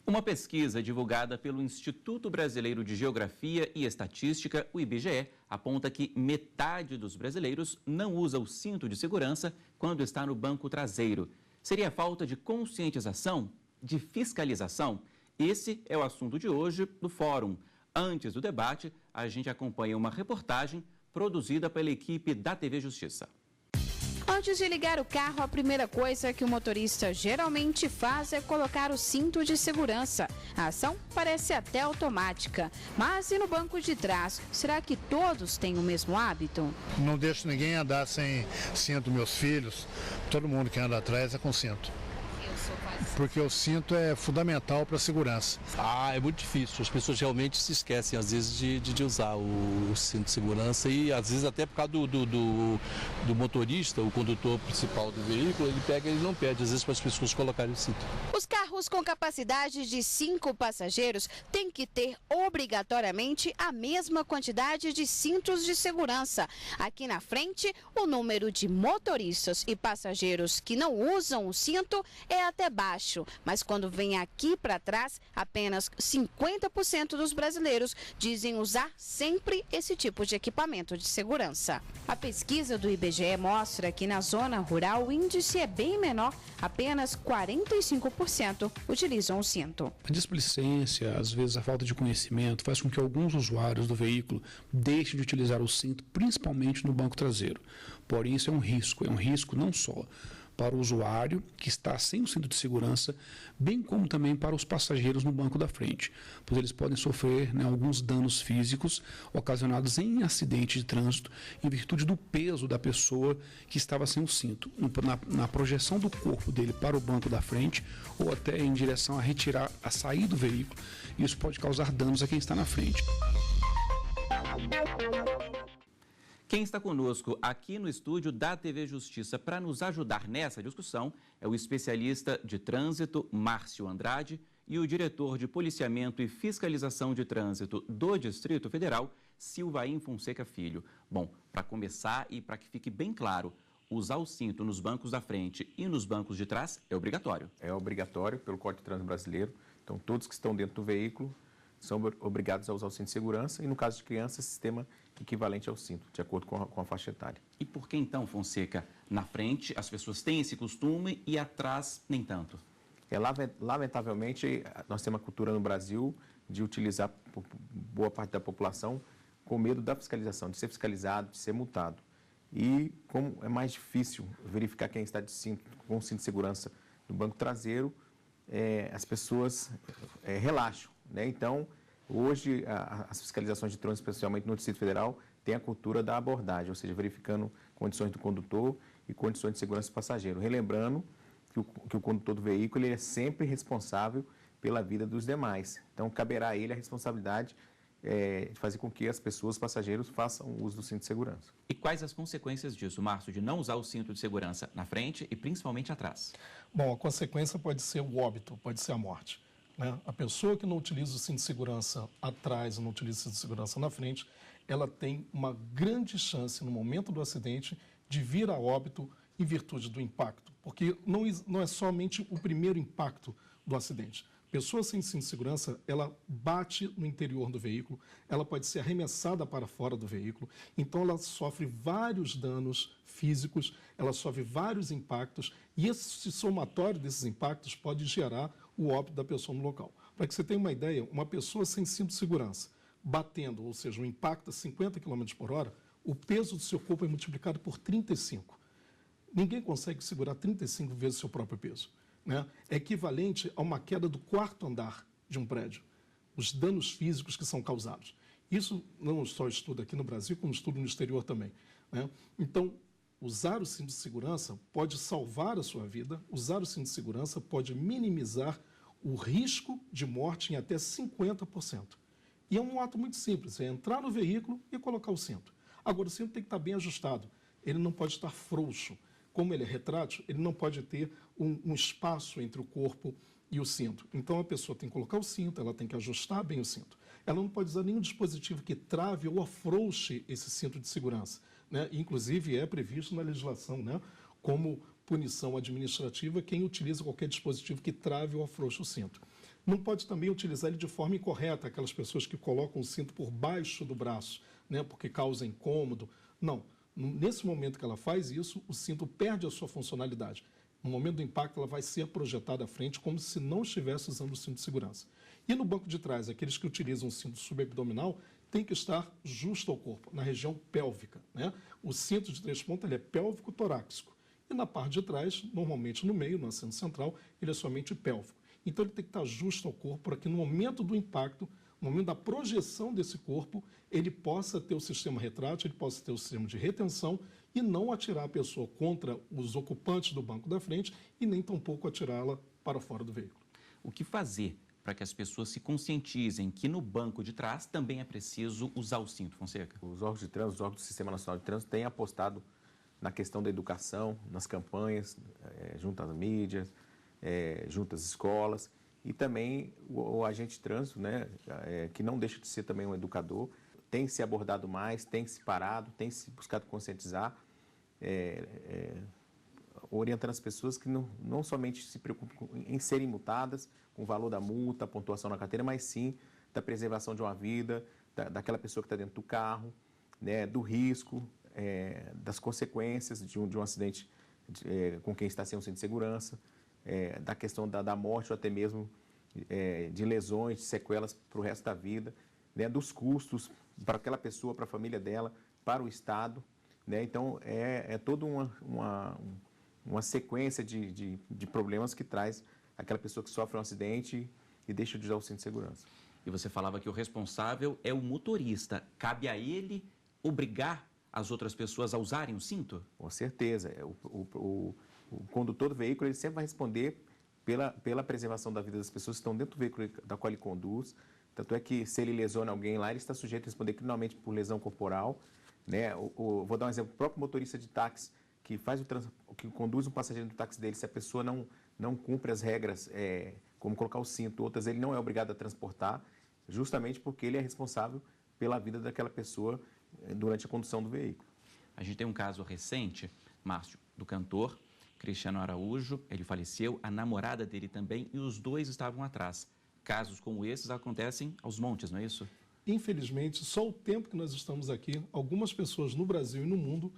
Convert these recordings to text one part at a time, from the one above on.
Uma pesquisa divulgada pelo Instituto Brasileiro de Geografia e Estatística, o IBGE, aponta que metade dos brasileiros não usa o cinto de segurança quando está no banco traseiro. Seria falta de conscientização, de fiscalização? Esse é o assunto de hoje do Fórum. Antes do debate, a gente acompanha uma reportagem produzida pela equipe da TV Justiça. Antes de ligar o carro, a primeira coisa que o motorista geralmente faz é colocar o cinto de segurança. A ação parece até automática. Mas e no banco de trás? Será que todos têm o mesmo hábito? Não deixo ninguém andar sem cinto, meus filhos. Todo mundo que anda atrás é com cinto. Porque o cinto é fundamental para a segurança. É muito difícil. As pessoas realmente se esquecem, às vezes, de usar o cinto de segurança e, às vezes, até por causa do motorista, o condutor principal do veículo, ele pega e não pede, às vezes, para as pessoas colocarem o cinto. Os carros com capacidade de 5 passageiros têm que ter, obrigatoriamente, a mesma quantidade de cintos de segurança. Aqui na frente, o número de motoristas e passageiros que não usam o cinto é até baixo, mas quando vem aqui para trás, apenas 50% dos brasileiros dizem usar sempre esse tipo de equipamento de segurança. A pesquisa do IBGE mostra que na zona rural o índice é bem menor, apenas 45% utilizam o cinto. A displicência, às vezes a falta de conhecimento, faz com que alguns usuários do veículo deixem de utilizar o cinto, principalmente no banco traseiro. Porém, isso é um risco não só para o usuário que está sem o cinto de segurança, bem como também para os passageiros no banco da frente, pois eles podem sofrer alguns danos físicos ocasionados em acidente de trânsito em virtude do peso da pessoa que estava sem o cinto, na projeção do corpo dele para o banco da frente ou até em direção a sair do veículo. Isso pode causar danos a quem está na frente. Quem está conosco aqui no estúdio da TV Justiça para nos ajudar nessa discussão é o especialista de trânsito, Márcio Andrade, e o diretor de policiamento e fiscalização de trânsito do Distrito Federal, Silvaim Fonseca Filho. Bom, para começar e para que fique bem claro, usar o cinto nos bancos da frente e nos bancos de trás é obrigatório. É obrigatório pelo Código de Trânsito Brasileiro. Então, todos que estão dentro do veículo são obrigados a usar o cinto de segurança e, no caso de crianças, sistema equivalente ao cinto, de acordo com a faixa etária. E por que então, Fonseca, na frente as pessoas têm esse costume e atrás nem tanto? Lamentavelmente, nós temos uma cultura no Brasil de utilizar boa parte da população com medo da fiscalização, de ser fiscalizado, de ser multado. E como é mais difícil verificar quem está com cinto de segurança no banco traseiro, as pessoas relaxam, né? Então, hoje, as fiscalizações de trânsito, especialmente no Distrito Federal, têm a cultura da abordagem, ou seja, verificando condições do condutor e condições de segurança do passageiro. Relembrando que o condutor do veículo ele é sempre responsável pela vida dos demais. Então, caberá a ele a responsabilidade de fazer com que as pessoas, os passageiros, façam uso do cinto de segurança. E quais as consequências disso, Márcio, de não usar o cinto de segurança na frente e principalmente atrás? Bom, a consequência pode ser o óbito, pode ser a morte. A pessoa que não utiliza o cinto de segurança atrás ou não utiliza o cinto de segurança na frente, ela tem uma grande chance, no momento do acidente, de vir a óbito em virtude do impacto. Porque não é somente o primeiro impacto do acidente. Pessoa sem cinto de segurança, ela bate no interior do veículo, ela pode ser arremessada para fora do veículo, então ela sofre vários danos físicos, ela sofre vários impactos e esse somatório desses impactos pode gerar o óbito da pessoa no local. Para que você tenha uma ideia, uma pessoa sem cinto de segurança, batendo, ou seja, um impacto a 50 km por hora, o peso do seu corpo é multiplicado por 35. Ninguém consegue segurar 35 vezes o seu próprio peso. É equivalente a uma queda do 4º andar de um prédio, os danos físicos que são causados. Isso não só estudo aqui no Brasil, como estudo no exterior também. Então, usar o cinto de segurança pode salvar a sua vida, usar o cinto de segurança pode minimizar o risco de morte em até 50%. E é um ato muito simples, é entrar no veículo e colocar o cinto. Agora, o cinto tem que estar bem ajustado, ele não pode estar frouxo. Como ele é retrátil, ele não pode ter um espaço entre o corpo e o cinto. Então, a pessoa tem que colocar o cinto, ela tem que ajustar bem o cinto. Ela não pode usar nenhum dispositivo que trave ou afrouxe esse cinto de segurança. Inclusive, é previsto na legislação, como punição administrativa quem utiliza qualquer dispositivo que trave ou afrouxe o cinto. Não pode também utilizar ele de forma incorreta, aquelas pessoas que colocam o cinto por baixo do braço, né, porque causa incômodo. Não. Nesse momento que ela faz isso, o cinto perde a sua funcionalidade. No momento do impacto, ela vai ser projetada à frente como se não estivesse usando o cinto de segurança. E no banco de trás, aqueles que utilizam o cinto subabdominal tem que estar justo ao corpo, na região pélvica, né? O cinto de 3 pontas ele é pélvico-torácico. E na parte de trás, normalmente no meio, no assento central, ele é somente pélvico. Então ele tem que estar justo ao corpo para que no momento do impacto, no momento da projeção desse corpo, ele possa ter o sistema retrátil, ele possa ter o sistema de retenção e não atirar a pessoa contra os ocupantes do banco da frente e nem tampouco atirá-la para fora do veículo. O que fazer para que as pessoas se conscientizem que no banco de trás também é preciso usar o cinto, Fonseca? Os órgãos de trânsito, os órgãos do Sistema Nacional de Trânsito têm apostado na questão da educação, nas campanhas, junto às mídias, junto às escolas, e também o agente de trânsito, né, que não deixa de ser também um educador, tem se abordado mais, tem se parado, tem se buscado conscientizar, orientando as pessoas que não somente se preocupam em serem multadas, com o valor da multa, a pontuação na carteira, mas sim da preservação de uma vida, daquela pessoa que está dentro do carro, né, do risco, das consequências de um acidente com quem está sem um cinto de segurança, da questão da morte ou até mesmo de lesões, de sequelas para o resto da vida, né, dos custos para aquela pessoa, para a família dela, para o Estado, né? Então, toda uma sequência de problemas que traz aquela pessoa que sofre um acidente e deixa de usar o cinto de segurança. E você falava que o responsável é o motorista. Cabe a ele obrigar as outras pessoas a usarem o cinto? Com certeza. O condutor do veículo ele sempre vai responder pela preservação da vida das pessoas que estão dentro do veículo da qual ele conduz. Tanto é que, se ele lesiona alguém lá, ele está sujeito a responder criminalmente por lesão corporal, né? Vou dar um exemplo. O próprio motorista de táxi que conduz um passageiro do táxi dele, se a pessoa não cumpre as regras, como colocar o cinto, outras ele não é obrigado a transportar, justamente porque ele é responsável pela vida daquela pessoa durante a condução do veículo. A gente tem um caso recente, Márcio, do cantor Cristiano Araújo. Ele faleceu, a namorada dele também, e os dois estavam atrás. Casos como esses acontecem aos montes, não é isso? Infelizmente, só o tempo que nós estamos aqui, algumas pessoas no Brasil e no mundo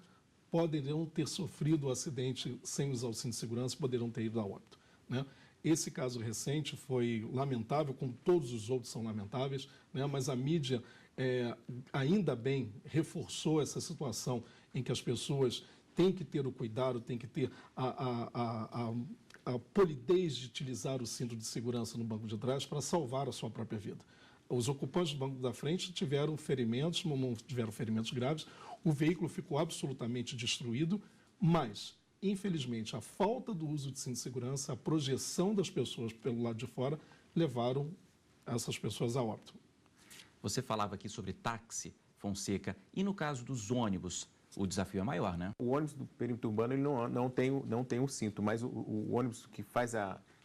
poderão ter sofrido o acidente sem usar o cinto de segurança, poderão ter ido a óbito, né? Esse caso recente foi lamentável, como todos os outros são lamentáveis, né? Mas a mídia, ainda bem, reforçou essa situação em que as pessoas têm que ter o cuidado, têm que ter a polidez de utilizar o cinto de segurança no banco de trás para salvar a sua própria vida. Os ocupantes do banco da frente tiveram ferimentos, não tiveram ferimentos graves, o veículo ficou absolutamente destruído, mas, infelizmente, a falta do uso de cinto de segurança, a projeção das pessoas pelo lado de fora, levaram essas pessoas a óbito. Você falava aqui sobre táxi, Fonseca, e no caso dos ônibus, o desafio é maior, né? O ônibus do perímetro urbano ele não tem o cinto, mas o ônibus que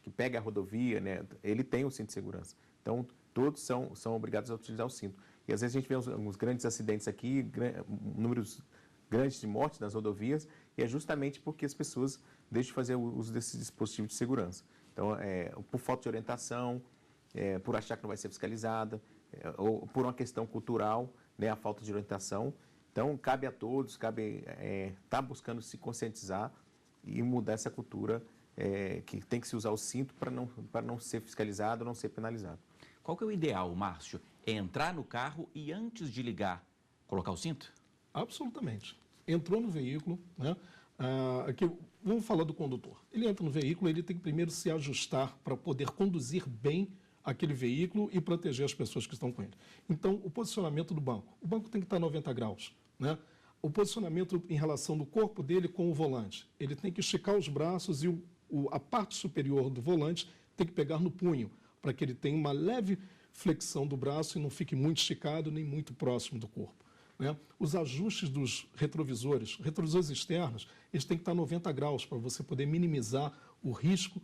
pega a rodovia, né, ele tem o cinto de segurança. Então, todos são obrigados a utilizar o cinto. E às vezes a gente vê uns grandes acidentes aqui, números grandes de mortes nas rodovias, e é justamente porque as pessoas deixam de fazer o uso desse dispositivo de segurança. Então, por falta de orientação, por achar que não vai ser fiscalizada, ou por uma questão cultural, né, a falta de orientação. Então, cabe a todos, cabe estar buscando se conscientizar e mudar essa cultura que tem que se usar o cinto para não ser fiscalizado, não ser penalizado. Qual que é o ideal, Márcio? É entrar no carro e, antes de ligar, colocar o cinto? Absolutamente. Entrou no veículo, né? Aqui, vamos falar do condutor. Ele entra no veículo, ele tem que primeiro se ajustar para poder conduzir bem aquele veículo e proteger as pessoas que estão com ele. Então, o posicionamento do banco. O banco tem que estar a 90 graus, né? O posicionamento em relação do corpo dele com o volante. Ele tem que esticar os braços e a parte superior do volante tem que pegar no punho, para que ele tenha uma leve flexão do braço e não fique muito esticado nem muito próximo do corpo, né? Os ajustes dos retrovisores externos, eles têm que estar a 90 graus para você poder minimizar o risco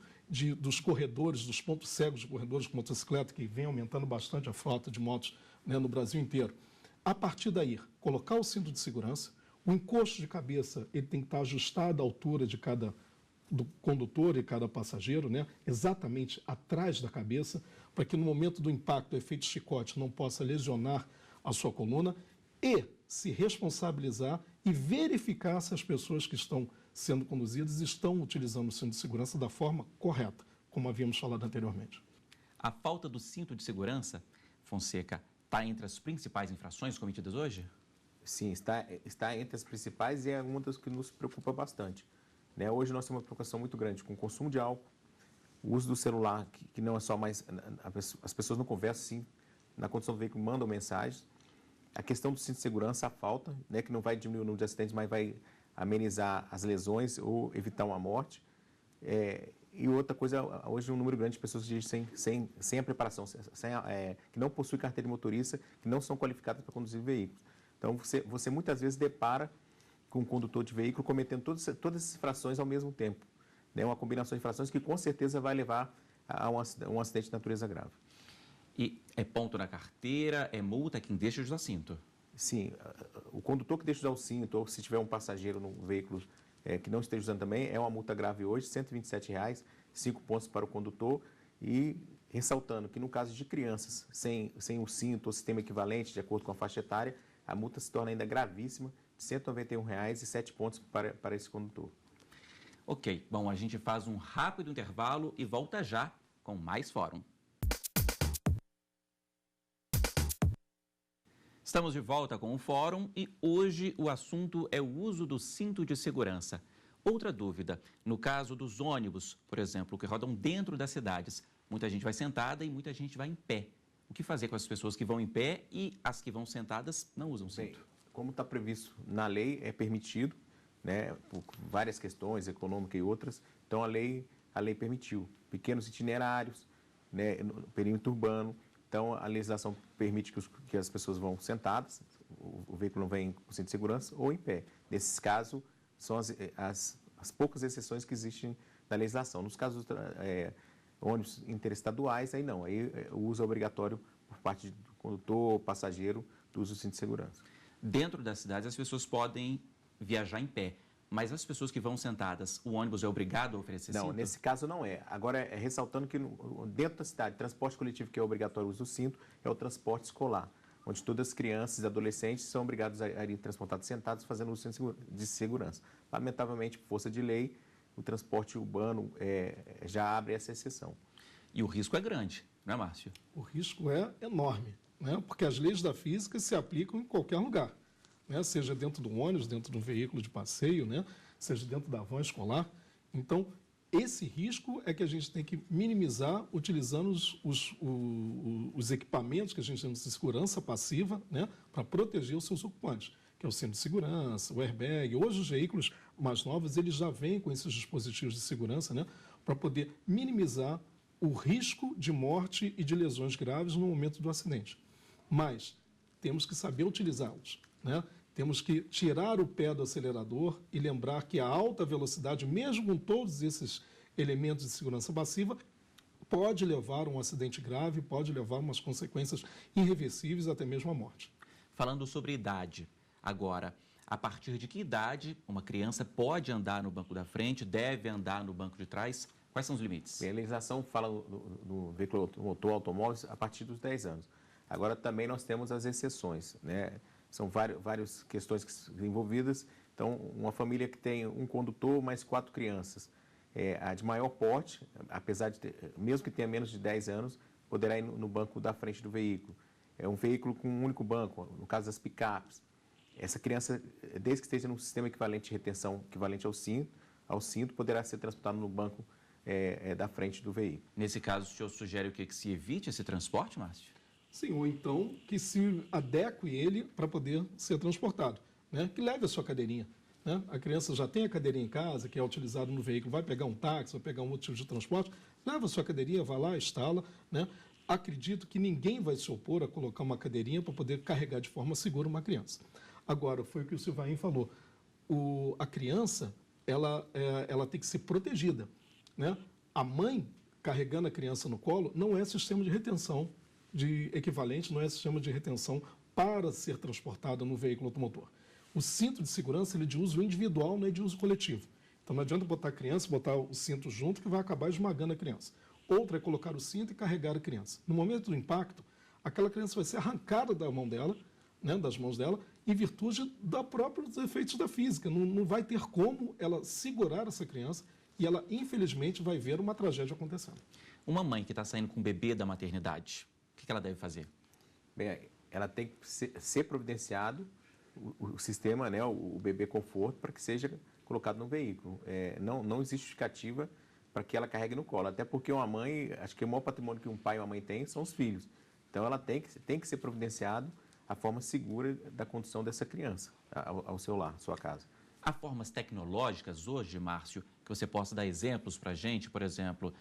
dos corredores, dos pontos cegos de corredores com motocicleta, que vem aumentando bastante a frota de motos, né, no Brasil inteiro. A partir daí, colocar o cinto de segurança, o encosto de cabeça ele tem que estar ajustado à altura de cada do condutor e cada passageiro, né, exatamente atrás da cabeça, para que no momento do impacto o efeito chicote não possa lesionar a sua coluna, e se responsabilizar e verificar se as pessoas que estão sendo conduzidas estão utilizando o cinto de segurança da forma correta, como havíamos falado anteriormente. A falta do cinto de segurança, Fonseca, está entre as principais infrações cometidas hoje? Sim, está entre as principais e é uma das que nos preocupa bastante. Né? Hoje nós temos uma preocupação muito grande com o consumo de álcool, o uso do celular, que não é só mais... As pessoas não conversam, sim, na condução do veículo mandam mensagens. A questão do cinto de segurança, a falta, né, que não vai diminuir o número de acidentes, mas vai amenizar as lesões ou evitar uma morte. E outra coisa, hoje um número grande de pessoas sem a preparação, que não possuem carteira de motorista, que não são qualificadas para conduzir veículos. Então, você muitas vezes depara com um condutor de veículo cometendo todas essas infrações ao mesmo tempo. Né? Uma combinação de infrações que com certeza vai levar a um acidente de natureza grave. E é ponto na carteira, é multa quem deixa de usar cinto? Sim, o condutor que deixa de usar o cinto, ou se tiver um passageiro no veículo que não esteja usando também, é uma multa grave hoje, R$ 127,00, 5 pontos para o condutor. E ressaltando que no caso de crianças sem o cinto ou sistema equivalente, de acordo com a faixa etária, a multa se torna ainda gravíssima, de R$ 191,00 e 7 pontos para esse condutor. Ok, bom, a gente faz um rápido intervalo e volta já com mais Fórum. Estamos de volta com o Fórum e hoje o assunto é o uso do cinto de segurança. Outra dúvida, no caso dos ônibus, por exemplo, que rodam dentro das cidades, muita gente vai sentada e muita gente vai em pé. O que fazer com as pessoas que vão em pé e as que vão sentadas não usam cinto? Bem, como está previsto na lei, é permitido, né, por várias questões, econômicas e outras, então a lei permitiu pequenos itinerários, né, no perímetro urbano. Então, a legislação permite que as pessoas vão sentadas, o veículo não vem com cinto de segurança, ou em pé. Nesses casos, são as poucas exceções que existem na legislação. Nos casos ônibus interestaduais, aí não. Aí o uso é obrigatório por parte do condutor, passageiro, do uso do cinto de segurança. Dentro das cidades, as pessoas podem viajar em pé. Mas as pessoas que vão sentadas, o ônibus é obrigado a oferecer cinto? Não, nesse caso não é. Agora, ressaltando que dentro da cidade, transporte coletivo que é obrigatório o uso do cinto é o transporte escolar, onde todas as crianças e adolescentes são obrigados a irem transportados sentados fazendo uso de segurança. Lamentavelmente, por força de lei, o transporte urbano já abre essa exceção. E o risco é grande, não é, Márcio? O risco é enorme, né? Porque as leis da física se aplicam em qualquer lugar. Né? Seja dentro do ônibus, dentro de um veículo de passeio, né? Seja dentro da van escolar. Então, esse risco é que a gente tem que minimizar utilizando os equipamentos que a gente chama de segurança passiva, né? Para proteger os seus ocupantes, que é o cinto de segurança, o airbag. Hoje, os veículos mais novos eles já vêm com esses dispositivos de segurança, né? Para poder minimizar o risco de morte e de lesões graves no momento do acidente. Mas temos que saber utilizá-los. Né? Temos que tirar o pé do acelerador e lembrar que a alta velocidade, mesmo com todos esses elementos de segurança passiva, pode levar a um acidente grave, pode levar a umas consequências irreversíveis, até mesmo a morte. Falando sobre idade, agora, a partir de que idade uma criança pode andar no banco da frente, deve andar no banco de trás? Quais são os limites? Bem, a legislação fala do veículo motor automóveis a partir dos 10 anos. Agora, também nós temos as exceções, né? São várias questões envolvidas. Então, uma família que tem um condutor mais 4 crianças, a de maior porte, apesar de mesmo que tenha menos de 10 anos, poderá ir no banco da frente do veículo. É um veículo com um único banco, no caso das picapes. Essa criança, desde que esteja num sistema equivalente de retenção, equivalente ao cinto, poderá ser transportado no banco da frente do veículo. Nesse caso, o senhor sugere o quê? Que se evite esse transporte, Márcio? Sim, ou então que se adeque ele para poder ser transportado, né? Que leve a sua cadeirinha. Né? A criança já tem a cadeirinha em casa, que é utilizada no veículo, vai pegar um táxi, vai pegar um outro tipo de transporte, leva a sua cadeirinha, vai lá, instala. Né? Acredito que ninguém vai se opor a colocar uma cadeirinha para poder carregar de forma segura uma criança. Agora, foi o que o Silvain falou, a criança ela tem que ser protegida. Né? A mãe carregando a criança no colo não é sistema de retenção de equivalente, não é sistema de retenção para ser transportada no veículo automotor. O cinto de segurança ele é de uso individual, não é de uso coletivo. Então não adianta botar a criança, botar o cinto junto, que vai acabar esmagando a criança. Outra é colocar o cinto e carregar a criança. No momento do impacto, aquela criança vai ser arrancada da mão dela, né, das mãos dela, em virtude dos próprios efeitos da física. Não vai ter como ela segurar essa criança e ela, infelizmente, vai ver uma tragédia acontecendo. Uma mãe que está saindo com o bebê da maternidade, o que ela deve fazer? Bem, ela tem que ser providenciado o sistema, né, o bebê conforto, para que seja colocado no veículo. Não existe justificativa para que ela carregue no colo, até porque uma mãe, acho que o maior patrimônio que um pai e uma mãe têm são os filhos. Então, ela tem que ser providenciado a forma segura da condução dessa criança ao seu lar, à sua casa. Há formas tecnológicas hoje, Márcio, que você possa dar exemplos para a gente, por exemplo,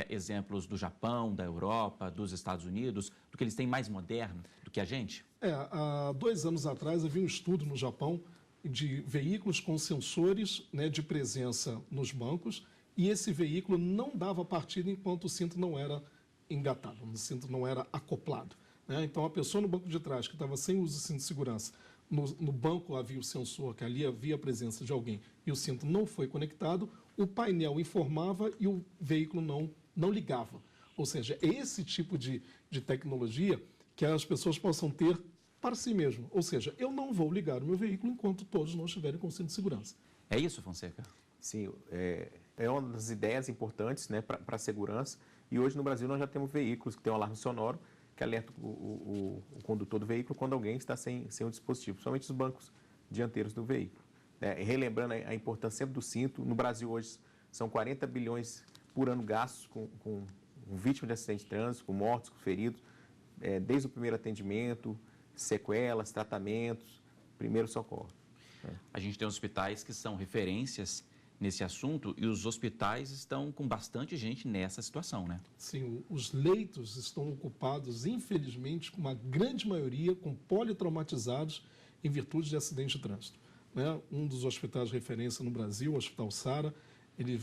exemplos do Japão, da Europa, dos Estados Unidos, do que eles têm mais moderno do que a gente? Há 2 anos atrás havia um estudo no Japão de veículos com sensores, né, de presença nos bancos, e esse veículo não dava partida enquanto o cinto não era engatado, o cinto não era acoplado, né? Então, a pessoa no banco de trás, que estava sem uso de cinto de segurança, no banco havia o sensor, que ali havia a presença de alguém, e o cinto não foi conectado, o painel informava e o veículo não ligava. Ou seja, é esse tipo de tecnologia que as pessoas possam ter para si mesmo. Ou seja, eu não vou ligar o meu veículo enquanto todos não estiverem com cinto de segurança. É isso, Fonseca? Sim, é uma das ideias importantes, né, para a segurança. E hoje no Brasil nós já temos veículos que têm um alarme sonoro que alerta o condutor do veículo quando alguém está sem o dispositivo, principalmente os bancos dianteiros do veículo. Relembrando a importância sempre do cinto, no Brasil hoje são 40 bilhões por ano gastos com vítimas de acidente de trânsito, com mortos, com feridos, desde o primeiro atendimento, sequelas, tratamentos, primeiro socorro. A gente tem hospitais que são referências nesse assunto e os hospitais estão com bastante gente nessa situação, né? Sim, os leitos estão ocupados, infelizmente, com uma grande maioria com politraumatizados em virtude de acidente de trânsito, né? Um dos hospitais de referência no Brasil, o Hospital Sara, ele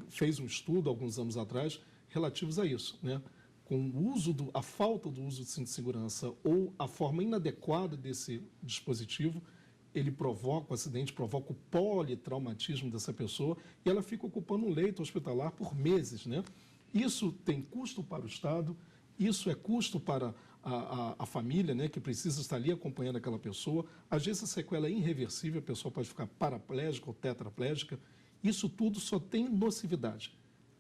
fez um estudo alguns anos atrás relativos a isso, né? Com o uso a falta do uso de cinto de segurança ou a forma inadequada desse dispositivo, ele provoca o acidente, provoca o politraumatismo dessa pessoa e ela fica ocupando um leito hospitalar por meses, né? Isso tem custo para o Estado, isso é custo para a família, né, que precisa estar ali acompanhando aquela pessoa. Às vezes a sequela é irreversível, a pessoa pode ficar paraplégica ou tetraplégica. Isso tudo só tem nocividade.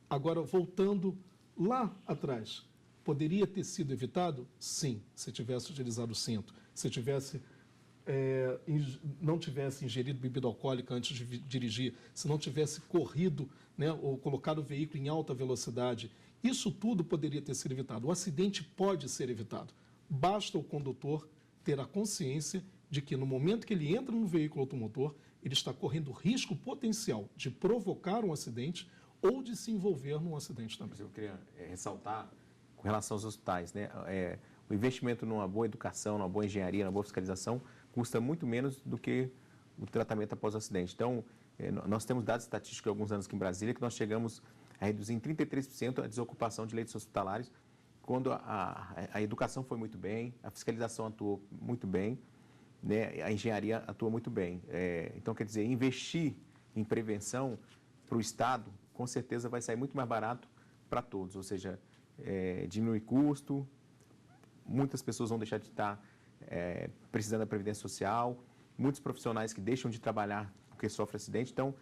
Agora, voltando lá atrás, poderia ter sido evitado? Sim, se tivesse utilizado o cinto, se tivesse não tivesse ingerido bebida alcoólica antes de dirigir, se não tivesse corrido, né, ou colocado o veículo em alta velocidade, isso tudo poderia ter sido evitado. O acidente pode ser evitado. Basta o condutor ter a consciência de que no momento que ele entra no veículo automotor, ele está correndo risco potencial de provocar um acidente ou de se envolver num acidente também. Eu queria ressaltar com relação aos hospitais, né? O investimento numa boa educação, numa boa engenharia, numa boa fiscalização custa muito menos do que o tratamento após o acidente. Então, nós temos dados estatísticos há alguns anos aqui em Brasília que nós chegamos a reduzir em 33% a desocupação de leitos hospitalares quando a educação foi muito bem, a fiscalização atuou muito bem, né, a engenharia atua muito bem. Então, quer dizer, investir em prevenção para o Estado, com certeza vai sair muito mais barato para todos, ou seja, diminui custo, muitas pessoas vão deixar de estar precisando da Previdência Social, muitos profissionais que deixam de trabalhar porque sofrem acidente. Então,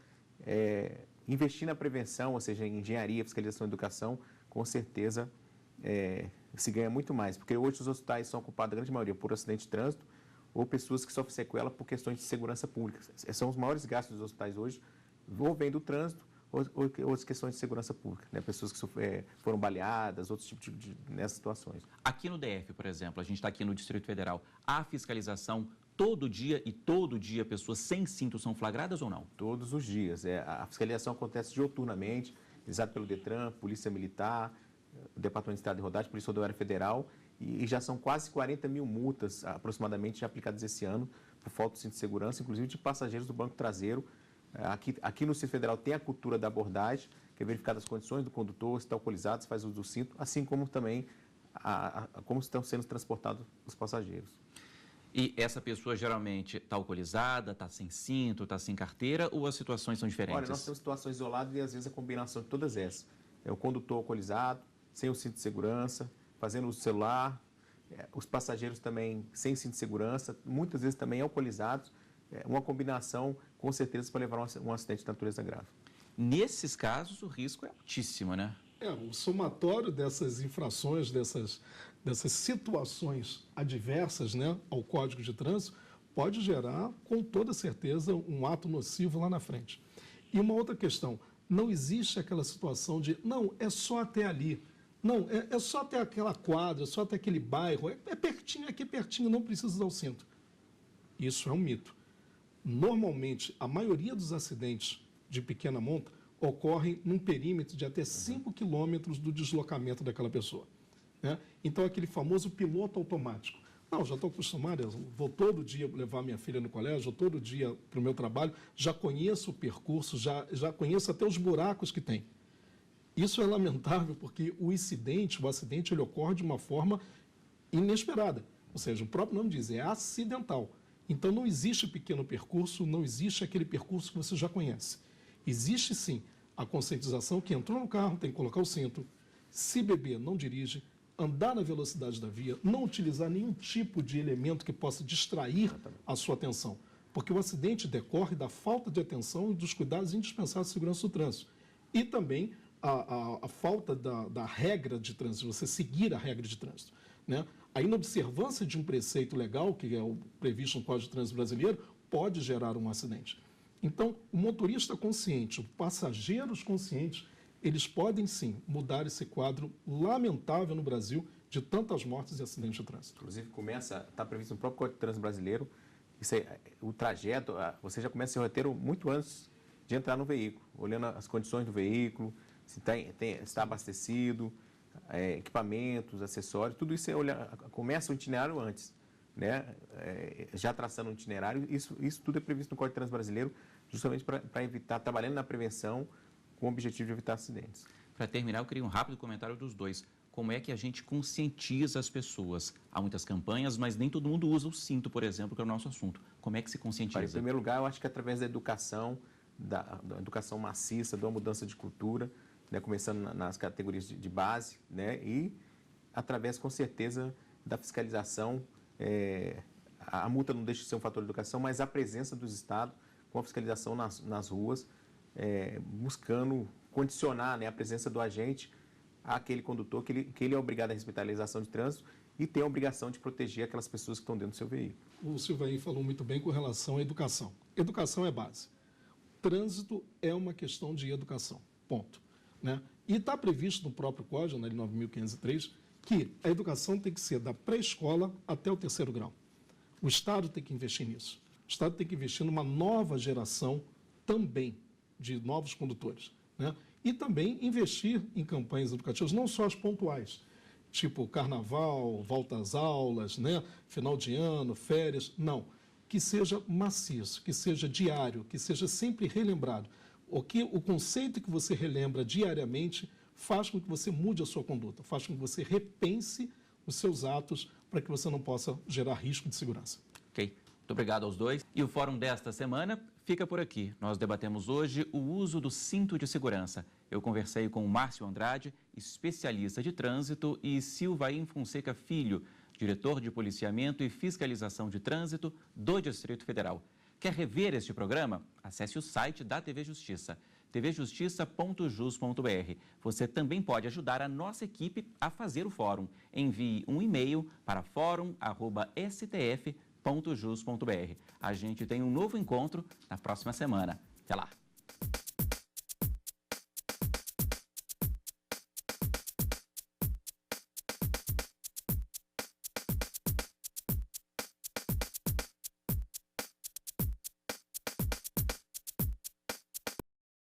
investir na prevenção, ou seja, em engenharia, fiscalização e educação, com certeza se ganha muito mais, porque hoje os hospitais são ocupados, a grande maioria, por acidente de trânsito ou pessoas que sofrem sequela por questões de segurança pública. São os maiores gastos dos hospitais hoje, ou vem do trânsito, ou outras questões de segurança pública, né? Pessoas que foram baleadas, outros tipos nessas situações. Aqui no DF, por exemplo, a gente está aqui no Distrito Federal, há fiscalização todo dia e todo dia pessoas sem cinto são flagradas ou não? Todos os dias. A fiscalização acontece dioturnamente, realizada pelo DETRAN, Polícia Militar, o Departamento de Estrada de Rodagem, Polícia Rodoviária Federal, e já são quase 40 mil multas aproximadamente aplicadas esse ano por falta de cinto de segurança, inclusive de passageiros do banco traseiro. Aqui no Distrito Federal tem a cultura da abordagem, que é verificada as condições do condutor, se está alcoolizado, se faz uso do cinto, assim como também como estão sendo transportados os passageiros. E essa pessoa geralmente está alcoolizada, está sem cinto, está sem carteira, ou as situações são diferentes? Olha, nós temos situações isoladas e às vezes a combinação de todas essas. É o condutor alcoolizado, sem o cinto de segurança, fazendo uso do celular, os passageiros também sem cinto de segurança, muitas vezes também alcoolizados, uma combinação com certeza para levar um acidente de natureza grave. Nesses casos, o risco é altíssimo, né? O somatório dessas infrações, dessas situações adversas, né, ao Código de Trânsito, pode gerar, com toda certeza, um ato nocivo lá na frente. E uma outra questão, não existe aquela situação de, não, é só até ali, não, é só até aquela quadra, é só até aquele bairro, é pertinho, aqui pertinho, não precisa usar o cinto. Isso é um mito. Normalmente, a maioria dos acidentes de pequena monta ocorrem num perímetro de até 5 quilômetros do deslocamento daquela pessoa, né? Então, aquele famoso piloto automático. Não, já estou acostumado, eu vou todo dia levar minha filha no colégio, vou todo dia para o meu trabalho, já conheço o percurso, já conheço até os buracos que tem. Isso é lamentável porque o acidente ele ocorre de uma forma inesperada. Ou seja, o próprio nome diz, é acidental. Então, não existe pequeno percurso, não existe aquele percurso que você já conhece. Existe, sim, a conscientização que entrou no carro, tem que colocar o cinto, se beber, não dirige, andar na velocidade da via, não utilizar nenhum tipo de elemento que possa distrair a sua atenção. Porque o acidente decorre da falta de atenção e dos cuidados indispensáveis de segurança do trânsito. E também a falta da regra de trânsito, você seguir a regra de trânsito, né? A inobservância de um preceito legal, que é o previsto no Código de Trânsito Brasileiro, pode gerar um acidente. Então, o motorista consciente, os passageiros conscientes, eles podem sim mudar esse quadro lamentável no Brasil de tantas mortes e acidentes de trânsito. Inclusive, está previsto no próprio Código de Trânsito Brasileiro, o trajeto, você já começa seu roteiro muito antes de entrar no veículo, olhando as condições do veículo, se está abastecido, equipamentos, acessórios, tudo isso começa o itinerário antes, né? Já traçando um itinerário, isso tudo é previsto no Código de Trânsito Brasileiro, justamente para evitar, trabalhando na prevenção, com o objetivo de evitar acidentes. Para terminar, eu queria um rápido comentário dos dois. Como é que a gente conscientiza as pessoas? Há muitas campanhas, mas nem todo mundo usa o cinto, por exemplo, que é o nosso assunto. Como é que se conscientiza? Em primeiro lugar, eu acho que através da educação, da educação maciça, de uma mudança de cultura, né, começando nas categorias de base, né, e através, com certeza, da fiscalização. A multa não deixa de ser um fator de educação, mas a presença dos estados com a fiscalização nas ruas, buscando condicionar, né, a presença do agente àquele condutor, que ele é obrigado a respeitar a legislação de trânsito e tem a obrigação de proteger aquelas pessoas que estão dentro do seu veículo. O Silvain falou muito bem com relação à educação. Educação é base. Trânsito é uma questão de educação, ponto, né? E está previsto no próprio Código, na Lei 9.503, que a educação tem que ser da pré-escola até o 3º grau. O Estado tem que investir nisso. O Estado tem que investir numa nova geração também de novos condutores, né? E também investir em campanhas educativas, não só as pontuais, tipo carnaval, volta às aulas, né? Final de ano, férias, não. Que seja maciço, que seja diário, que seja sempre relembrado. O conceito que você relembra diariamente faz com que você mude a sua conduta, faz com que você repense os seus atos para que você não possa gerar risco de segurança. Ok. Muito obrigado aos dois. E o fórum desta semana fica por aqui. Nós debatemos hoje o uso do cinto de segurança. Eu conversei com o Márcio Andrade, especialista de trânsito, e Silvain Fonseca Filho, diretor de policiamento e fiscalização de trânsito do Distrito Federal. Quer rever este programa? Acesse o site da TV Justiça, tvjustiça.jus.br. Você também pode ajudar a nossa equipe a fazer o fórum. Envie um e-mail para forum@stf.jus.br. A gente tem um novo encontro na próxima semana. Até lá!